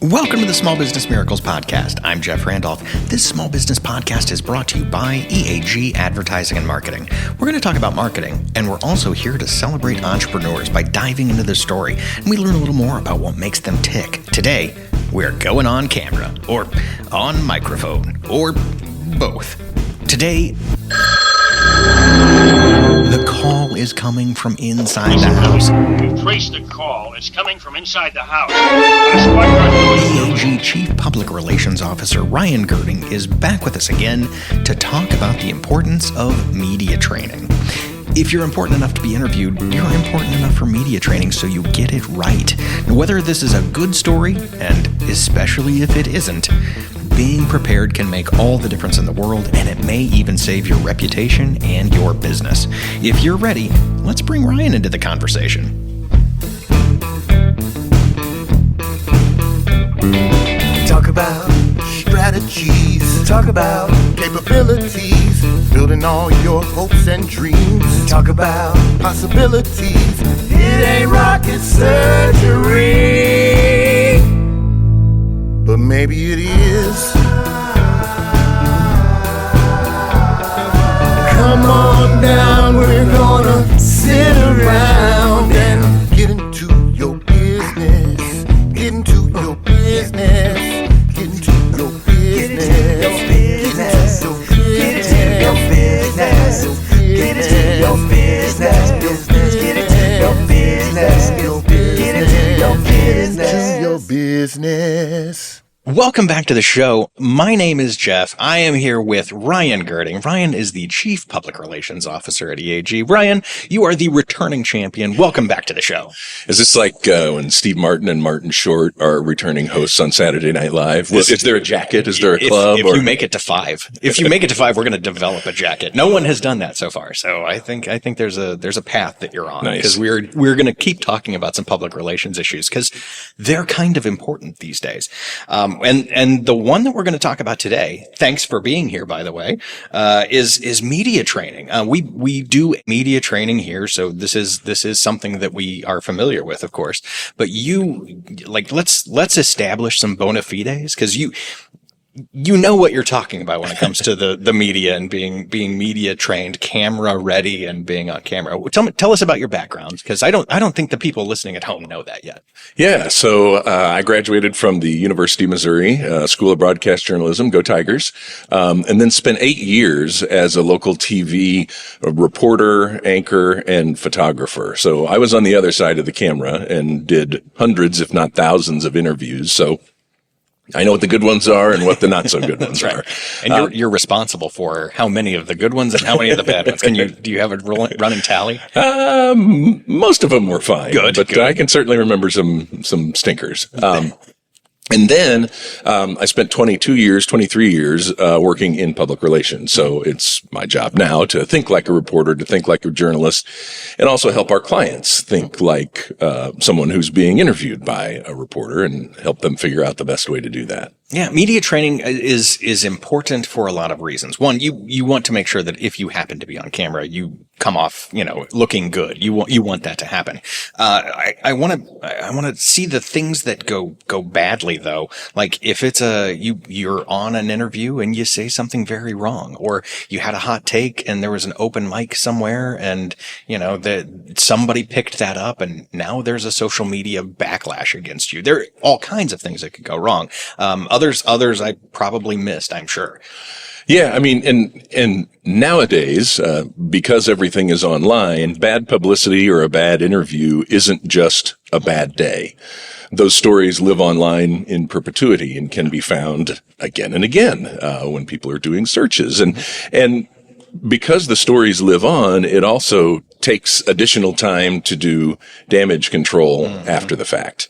Welcome to the Small Business Miracles Podcast. I'm Jeff Randolph. This small business podcast is brought to you by EAG Advertising and Marketing. We're going to talk about marketing, and we're also here to celebrate entrepreneurs by diving into their story, and we learn a little more about what makes them tick. Today, we're going on camera, or on microphone, or both. Today, the call is coming from inside the house. We've traced the call. It's coming from inside the house. EAG Chief Public Relations Officer Ryan Gerding is back with us again to talk about the importance of media training. If you're important enough to be interviewed, you're important enough for media training, so you get it right. And whether this is a good story, and especially if it isn't, being prepared can make all the difference in the world, and it may even save your reputation and your business. If you're ready, let's bring Ryan into the conversation. Talk about strategies, talk about capabilities, building all your hopes and dreams. Talk about possibilities, it ain't rocket surgery, but maybe it is. Come on down, we're gonna sit around and get into your business, get into your business, get into your business, get into your business, get into your business, get into your business, get into your business, get into your business. Welcome back to the show. My name is Jeff. I am here with Ryan Gerding. Ryan is the Chief Public Relations Officer at EAG. Ryan, you are the returning champion. Welcome back to the show. Is this like when Steve Martin and Martin Short are returning hosts on Saturday Night Live? Is there a jacket? Is there a club? If you make it to five, we're going to develop a jacket. No one has done that so far. So I think there's a path that you're on. Nice. Because we're going to keep talking about some public relations issues because they're kind of important these days. And the one that we're going to talk about today, thanks for being here, by the way, is media training. We do media training here, so this is something that we are familiar with, of course. But let's establish some bona fides, because you know what you're talking about when it comes to the media and being media trained, camera ready, and being on camera. Tell us about your background, because I don't think the people listening at home know that yet. Yeah, so I graduated from the University of Missouri School of Broadcast Journalism, go Tigers, and then spent 8 years as a local TV reporter, anchor, and photographer. So I was on the other side of the camera and did hundreds, if not thousands, of interviews. So I know what the good ones are and what the not so good ones right. are. And you're responsible for how many of the good ones and how many of the bad ones. Do you have a running tally? Most of them were fine. Good. I can certainly remember some stinkers. And then I spent 23 years working in public relations. So it's my job now to think like a reporter, to think like a journalist, and also help our clients think like someone who's being interviewed by a reporter and help them figure out the best way to do that. Yeah, media training is important for a lot of reasons. One, you want to make sure that if you happen to be on camera, you come off, looking good. You want that to happen. I want to see the things that go badly though. Like if it's you're on an interview and you say something very wrong, or you had a hot take and there was an open mic somewhere and that somebody picked that up and now there's a social media backlash against you. There are all kinds of things that could go wrong. Others I probably missed, I'm sure. Yeah, I mean, and nowadays, because everything is online, bad publicity or a bad interview isn't just a bad day. Those stories live online in perpetuity and can be found again and again when people are doing searches. And because the stories live on, it also takes additional time to do damage control after the fact.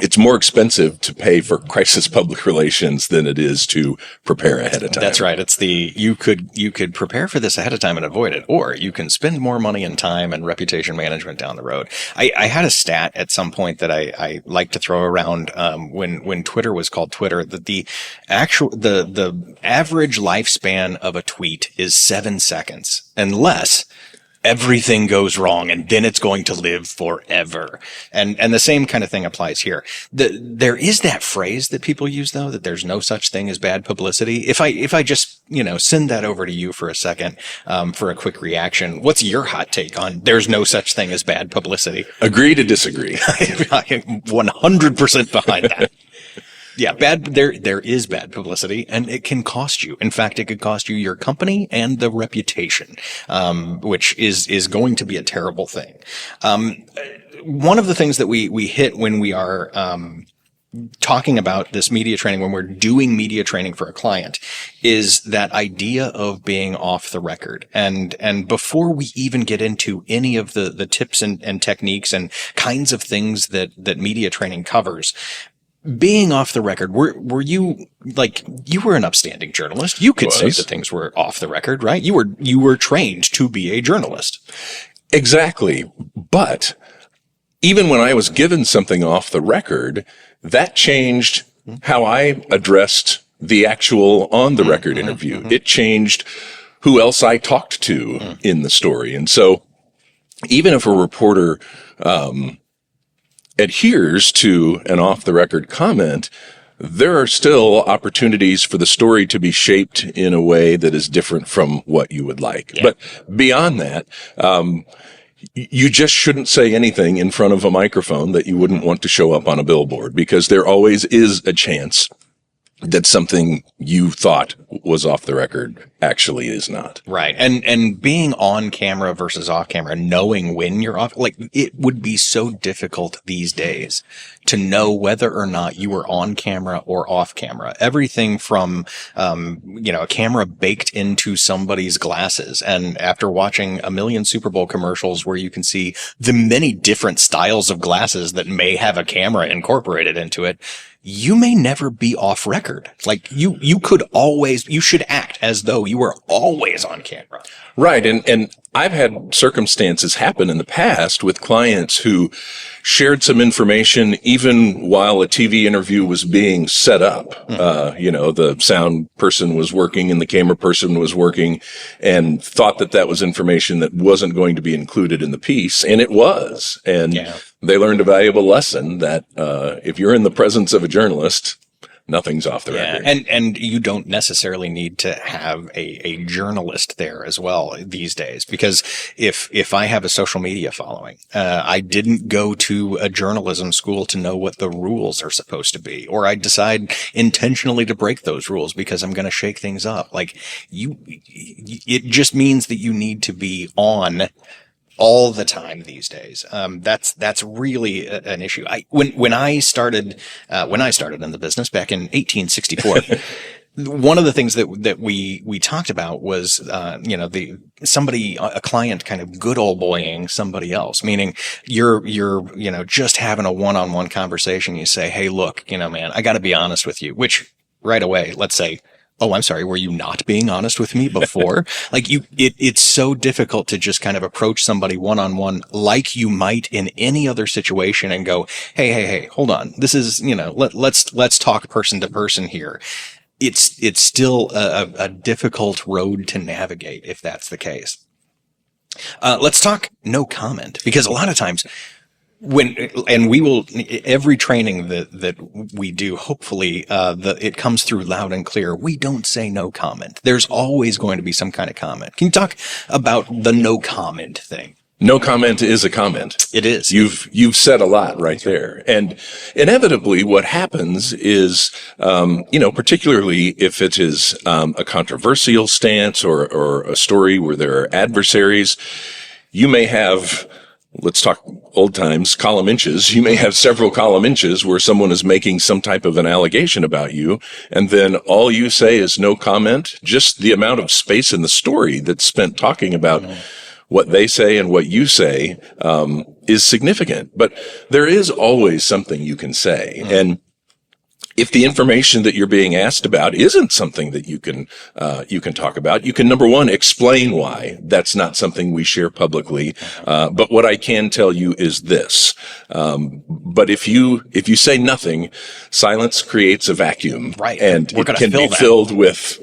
It's more expensive to pay for crisis public relations than it is to prepare ahead of time. That's right. It's you could prepare for this ahead of time and avoid it, or you can spend more money and time and reputation management down the road. I had a stat at some point that I like to throw around when Twitter was called Twitter, that the average lifespan of a tweet is 7 seconds, unless everything goes wrong and then it's going to live forever. And the same kind of thing applies here. There is that phrase that people use though, that there's no such thing as bad publicity. If I just, send that over to you for a second, for a quick reaction, what's your hot take on there's no such thing as bad publicity? Agree to disagree. 100% behind that. Yeah, there is bad publicity and it can cost you. In fact, it could cost you your company and the reputation, which is going to be a terrible thing. One of the things that we hit when we are, talking about this media training, when we're doing media training for a client, is that idea of being off the record. And before we even get into any of the tips and techniques and kinds of things that media training covers, being off the record, were you you were an upstanding journalist? You could say that things were off the record, right? You were trained to be a journalist. Exactly. But even when I was given something off the record, that changed how I addressed the actual on the record interview. It changed who else I talked to in the story. And so even if a reporter, adheres to an off-the-record comment, there are still opportunities for the story to be shaped in a way that is different from what you would like. Yeah. But beyond that, you just shouldn't say anything in front of a microphone that you wouldn't want to show up on a billboard, because there always is a chance that something you thought was off the record actually is not. Right. And being on camera versus off camera, knowing when you're off, it would be so difficult these days to know whether or not you were on camera or off camera. Everything from, a camera baked into somebody's glasses. And after watching a million Super Bowl commercials where you can see the many different styles of glasses that may have a camera incorporated into it, you may never be off record. You should act as though you were always on camera. Right. And I've had circumstances happen in the past with clients who shared some information even while a TV interview was being set up. The sound person was working and the camera person was working, and thought that was information that wasn't going to be included in the piece. And it was. And they learned a valuable lesson that, if you're in the presence of a journalist, nothing's off the record. And you don't necessarily need to have a journalist there as well these days, because if I have a social media following, I didn't go to a journalism school to know what the rules are supposed to be, or I decide intentionally to break those rules because I'm going to shake things up. It just means that you need to be on all the time these days. That's really an issue. When I started in the business back in 1864, one of the things that we talked about was, a client kind of good old boying somebody else, meaning you're just having a one-on-one conversation. You say, hey, look, man, I got to be honest with you, which right away, let's say, oh, I'm sorry, were you not being honest with me before? It's so difficult to just kind of approach somebody one-on-one like you might in any other situation and go, hey, hold on. This is, let's talk person to person here. It's still a difficult road to navigate if that's the case. Let's talk no comment, because a lot of times every training that we do, hopefully, it comes through loud and clear. We don't say no comment. There's always going to be some kind of comment. Can you talk about the no comment thing? No comment is a comment. It is. You've said a lot right there. And inevitably what happens is, particularly if it is, a controversial stance or a story where there are adversaries, you may have, let's talk old times, column inches. You may have several column inches where someone is making some type of an allegation about you, and then all you say is no comment. Just the amount of space in the story that's spent talking about what they say and what you say is significant. But there is always something you can say. And if the information that you're being asked about isn't something that you can talk about, you can, number one, explain why that's not something we share publicly. But what I can tell you is this. But if you say nothing, silence creates a vacuum. Right. And it can be filled with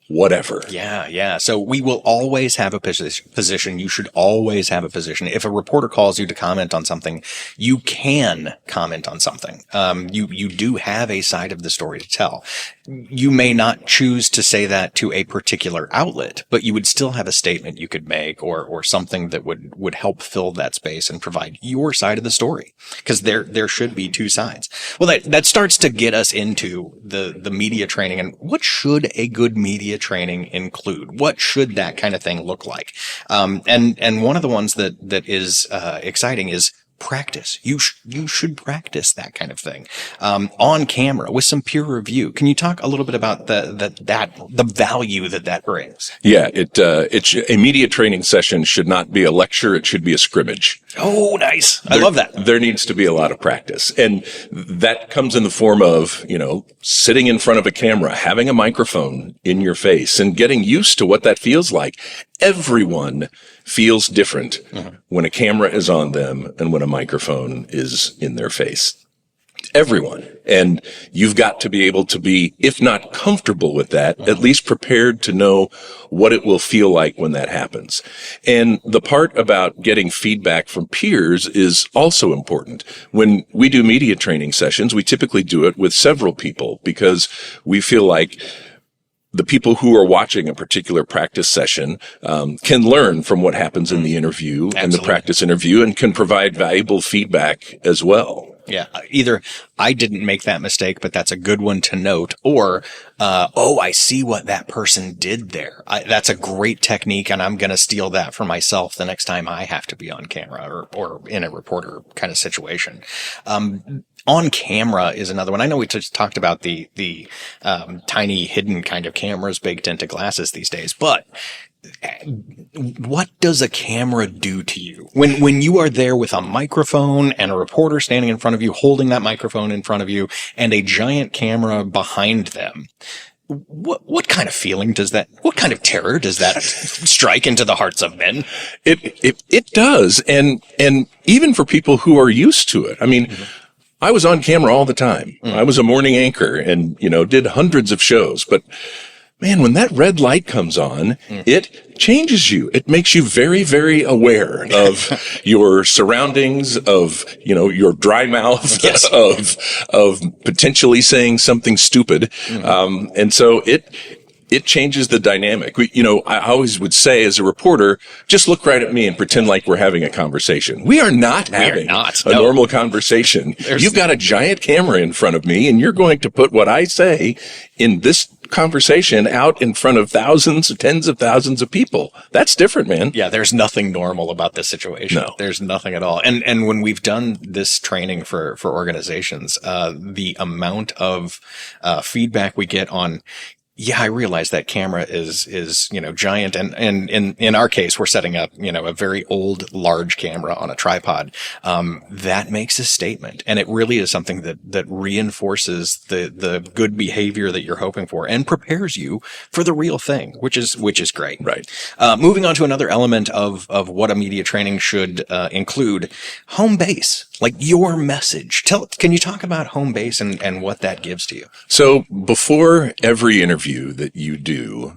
whatever. Yeah, yeah. So we will always have a position. You should always have a position. If a reporter calls you to comment on something, you can comment on something. You do have a side of the story to tell. You may not choose to say that to a particular outlet, but you would still have a statement you could make or something that would help fill that space and provide your side of the story. Because there should be two sides. Well, that starts to get us into the media training and what should a good media training include? What should that kind of thing look like? And one of the ones that is exciting is practice. You should practice that kind of thing on camera with some peer review. Can you talk a little bit about the value that brings? Yeah, a media training session should not be a lecture. It should be a scrimmage. Oh, nice. I love that. There needs to be a lot of practice. And that comes in the form of, sitting in front of a camera, having a microphone in your face and getting used to what that feels like. Everyone feels different when a camera is on them and when a microphone is in their face. Everyone. And you've got to be able to be, if not comfortable with that, at least prepared to know what it will feel like when that happens. And the part about getting feedback from peers is also important. When we do media training sessions, we typically do it with several people because we feel like the people who are watching a particular practice session can learn from what happens in the interview and the practice interview and can provide valuable feedback as well. Yeah. Either I didn't make that mistake, but that's a good one to note, or, I see what that person did there. That's a great technique, and I'm going to steal that for myself the next time I have to be on camera or in a reporter kind of situation. On camera is another one. I know we just talked about the tiny hidden kind of cameras baked into glasses these days, but what does a camera do to you when you are there with a microphone and a reporter standing in front of you, holding that microphone in front of you and a giant camera behind them? What kind of feeling what kind of terror does that strike into the hearts of men? It does. And even for people who are used to it. I mean, I was on camera all the time. I was a morning anchor and, did hundreds of shows, but man, when that red light comes on, it changes you. It makes you very, very aware of your surroundings, of, your dry mouth, yes. of potentially saying something stupid. And so it changes the dynamic. I always would say as a reporter, just look right at me and pretend like we're having a conversation. We are not having a normal conversation. You've got a giant camera in front of me and you're going to put what I say in this conversation out in front of thousands, tens of thousands of people. That's different, man. Yeah, there's nothing normal about this situation. No. There's nothing at all. And when we've done this training for organizations, the amount of feedback we get on, I realize that camera is giant. And in our case, we're setting up, a very old, large camera on a tripod. That makes a statement. And it really is something that reinforces the good behavior that you're hoping for and prepares you for the real thing, which is great. Right. Moving on to another element of what a media training should include, home base. Like your message. Can you talk about home base and what that gives to you? So before every interview that you do,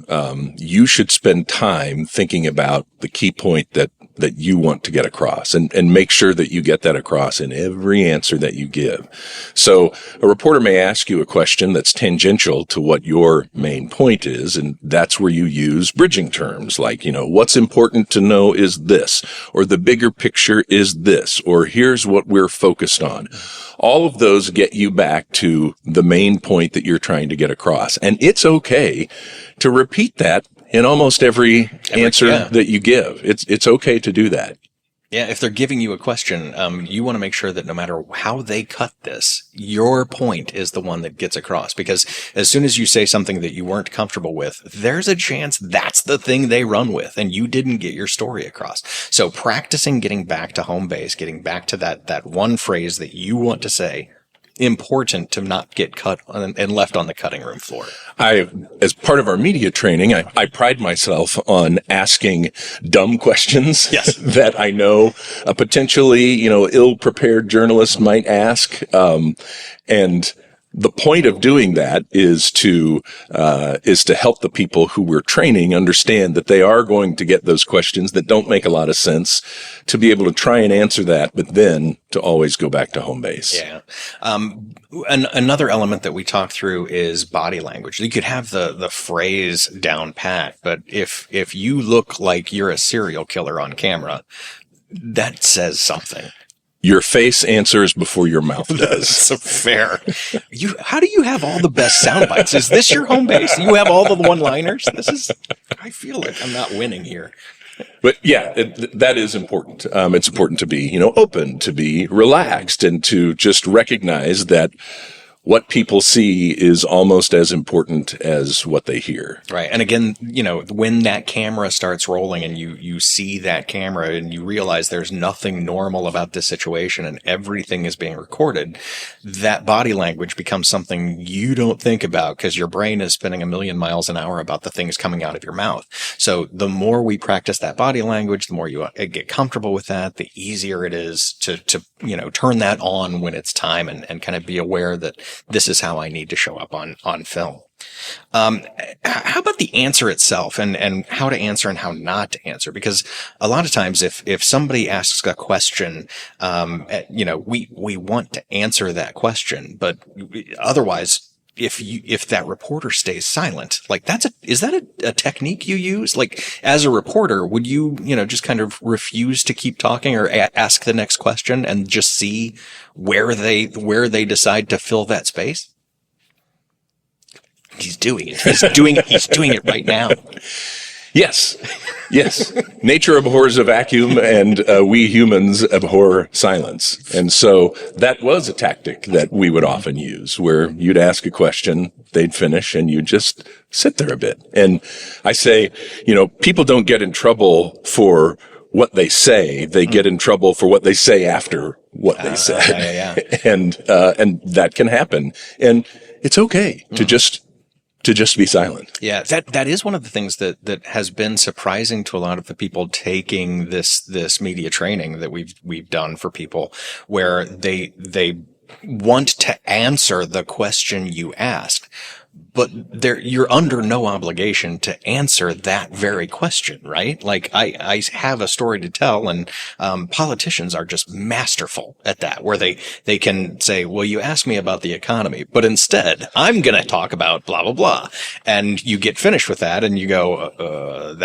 you should spend time thinking about the key point that you want to get across and make sure that you get that across in every answer that you give. So a reporter may ask you a question that's tangential to what your main point is, and that's where you use bridging terms like, what's important to know is this, or the bigger picture is this, or here's what we're focused on. All of those get you back to the main point that you're trying to get across. And it's okay to repeat that in almost every answer that you give. It's okay to do that. Yeah, if they're giving you a question, you want to make sure that no matter how they cut this, your point is the one that gets across. Because as soon as you say something that you weren't comfortable with, there's a chance that's the thing they run with, and you didn't get your story across. So practicing getting back to home base, getting back to that one phrase that you want to say, important to not get cut and left on the cutting room floor. As part of our media training, I pride myself on asking dumb questions that I know a potentially, ill-prepared journalist might ask. And the point of doing that is to help the people who we're training understand that they are going to get those questions that don't make a lot of sense, to be able to try and answer that, but then to always go back to home base. Yeah. Another element that we talked through is body language. You could have the phrase down pat, but if you look like you're a serial killer on camera, that says something. Your face answers before your mouth does. So fair. How do you have all the best sound bites? Is this your home base? You have all the one-liners? I feel like I'm not winning here. But yeah, that is important. It's important to be, open, to be relaxed, and to just recognize that what people see is almost as important as what they hear. Right. And again, when that camera starts rolling and you see that camera and you realize there's nothing normal about this situation and everything is being recorded, that body language becomes something you don't think about because your brain is spinning 1,000,000 miles an hour about the things coming out of your mouth. So the more we practice that body language, the more you get comfortable with that, the easier it is to turn that on when it's time and kind of be aware that this is how I need to show up on film. How about the answer itself and how to answer and how not to answer? Because a lot of times if somebody asks a question, we want to answer that question, but otherwise, if that reporter stays silent, like is that a technique you use? Like as a reporter, would you, just kind of refuse to keep talking or ask the next question and just see where they decide to fill that space? He's doing it. He's doing it right now. Yes. Nature abhors a vacuum, and we humans abhor silence. And so that was a tactic that we would often use, where you'd ask a question, they'd finish, and you just sit there a bit. And I say, people don't get in trouble for what they say. They get in trouble for what they say after what they said. Yeah. And that can happen. And it's okay to just be silent. Yeah, that is one of the things that has been surprising to a lot of the people taking this media training that we've done for people, where they want to answer the question you asked, but you're under no obligation to answer that very question, right? Like I have a story to tell, and politicians are just masterful at that, where they can say, well, you asked me about the economy, but instead I'm going to talk about blah, blah, blah. And you get finished with that and you go,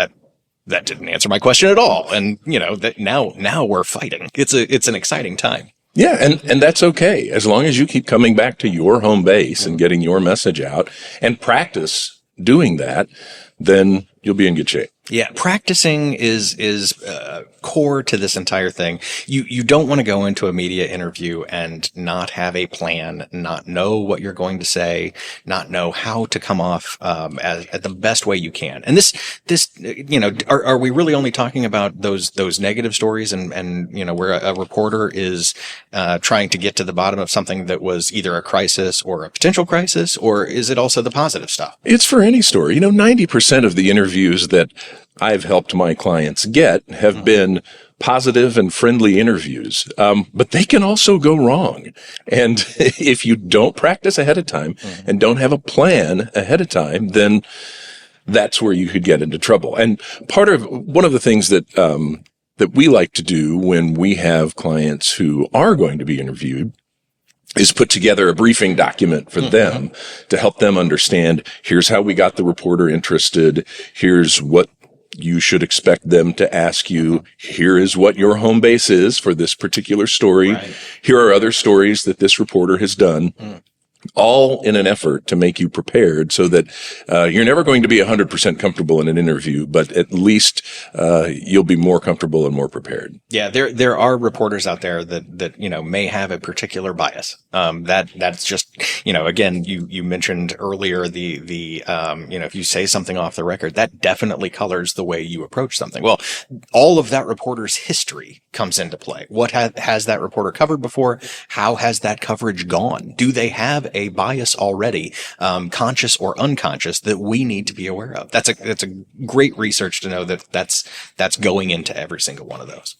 that didn't answer my question at all. And that now we're fighting. It's an exciting time. Yeah, and that's okay, as long as you keep coming back to your home base and getting your message out and practice doing that, then you'll be in good shape. Yeah, practicing is core to this entire thing. You don't want to go into a media interview and not have a plan, not know what you're going to say, not know how to come off as the best way you can. And this are we really only talking about those negative stories and where a reporter is trying to get to the bottom of something that was either a crisis or a potential crisis, or is it also the positive stuff? It's for any story. 90% of the interviews that I've helped my clients get have been positive and friendly interviews. But they can also go wrong. And if you don't practice ahead of time and don't have a plan ahead of time, then that's where you could get into trouble. And one of the things that we like to do when we have clients who are going to be interviewed is put together a briefing document for them to help them understand, here's how we got the reporter interested. Here's what you should expect them to ask you. Here is what your home base is for this particular story. Right. Here are other stories that this reporter has done. All in an effort to make you prepared so that you're never going to be 100% comfortable in an interview, but at least you'll be more comfortable and more prepared. Yeah, there are reporters out there that may have a particular bias. That's just again, you mentioned earlier the if you say something off the record, that definitely colors the way you approach something. Well, all of that reporter's history comes into play. What has that reporter covered before? How has that coverage gone? Do they have a bias already, conscious or unconscious, that we need to be aware of. That's a great research to know that that's going into every single one of those.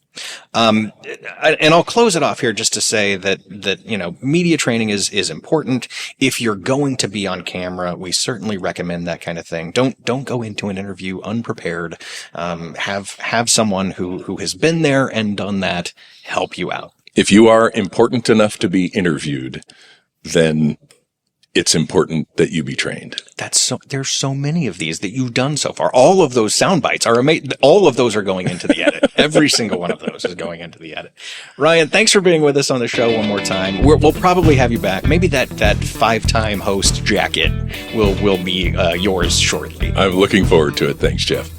And I'll close it off here just to say that media training is important. If you're going to be on camera, we certainly recommend that kind of thing. Don't go into an interview unprepared. Have someone who has been there and done that help you out. If you are important enough to be interviewed, then it's important that you be trained. There's so many of these that you've done so far. All of those sound bites are amazing. All of those are going into the edit. Every single one of those is going into the edit. Ryan, thanks for being with us on the show one more time. We'll probably have you back. Maybe that 5-time host jacket will be yours shortly. I'm looking forward to it. Thanks, Jeff.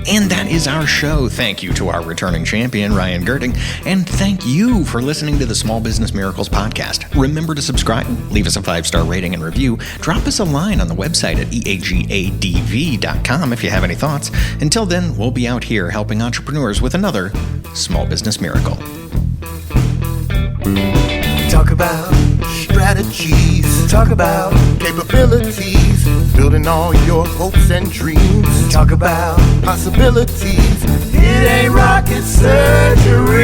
And that is our show. Thank you to our returning champion, Ryan Gerding. And thank you for listening to the Small Business Miracles podcast. Remember to subscribe, leave us a 5-star rating and review, drop us a line on the website at eagadv.com if you have any thoughts. Until then, we'll be out here helping entrepreneurs with another Small Business Miracle. Talk about strategies, talk about capabilities, building all your hopes and dreams. Talk about possibilities. It ain't rocket surgery,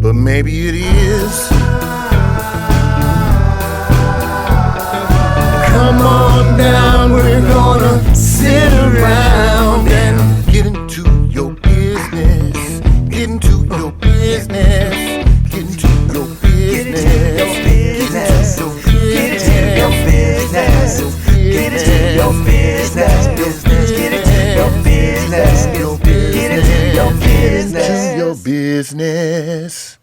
but maybe it is. Come on down, we're gonna sit around and get into your business. Get into your business. Get into your business. Get into your business. Get into your business. Get into your business. Get into your business. Get into your business.